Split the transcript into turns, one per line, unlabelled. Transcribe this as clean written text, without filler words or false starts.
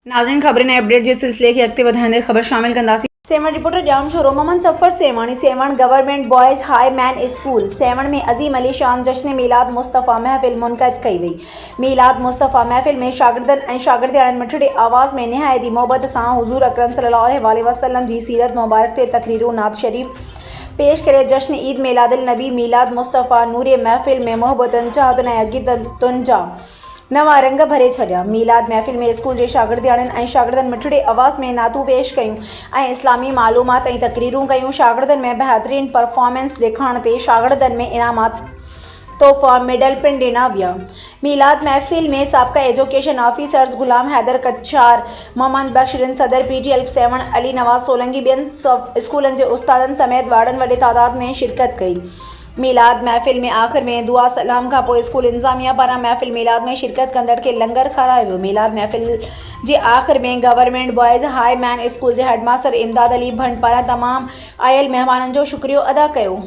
नाज़रीन ख़बर ने अपडेट जे सिलसिले खे अॻिते वधाईंदे ख़बर शामिल कंदासीं। सेवण रिपोर्टर ॼाण छोरो Mohammad Safar Sewani Sehwan government boys high main school Sehwan में अज़ीम अली शान जश्न मीलाद मुस्तफ़ा महफ़िल मुनक़द कई वई। मीलाद मुस्तफ़ा महफ़िल में शागिर्दनि ऐं शागिर्दियाणनि मिठड़े आवाज़ में निहायती मोहब्बत सां हुज़ूर अकरम सल्लल्लाहु अलैहि वसल्लम जी सीरत मुबारक ते तक़रीरूं नात शरीफ़ पेश करे जश्न ईद मीलादुल नबी मीलाद मुस्तफ़ा नूरे महफ़िल में मोहब्बतुनि चाहतुनि ऐं अक़ीदतुनि जा नवा रंग भरे छॾिया। मीलाद महफ़िल में स्कूल जे शागिर्दियाणनि ऐं शागिर्दनि मिठड़े आवाज़ में नातूं पेश कयूं ऐं इस्लामी मालूमात ऐं तक़रीरूं कयूं। शागिर्दनि में बहितरीन परफॉर्मेंस ॾेखारण ते शागिर्दनि में इनामात तोहफ़ा मेडल पिण ॾिना विया। मीलाद महफ़िल में साबिक़ा एजुकेशन ऑफिसर्स गुलाम हैदर कच्छार, मोहम्मद बख्श रिन सदर PTL सेवण, अली नवाज़ सोलंकी ॿियनि स्कूलनि जे उस्तादनि समेत ॿारनि वॾे तादाद में शिरकत कई। मीलाद महफ़िल में आख़िर में दुआ सलाम खां पोइ स्कूल इंतज़ामिया पारां महफ़िल मीलाद में शिरकत कंदड़ खे लंगर खारायो वियो। मीलाद महफ़िल जे आख़िर में government boys high main school जे हेडमास्टर इमदाद अली भंड पारां तमामु आयल महिमाननि जो शुक्रियो अदा कयो।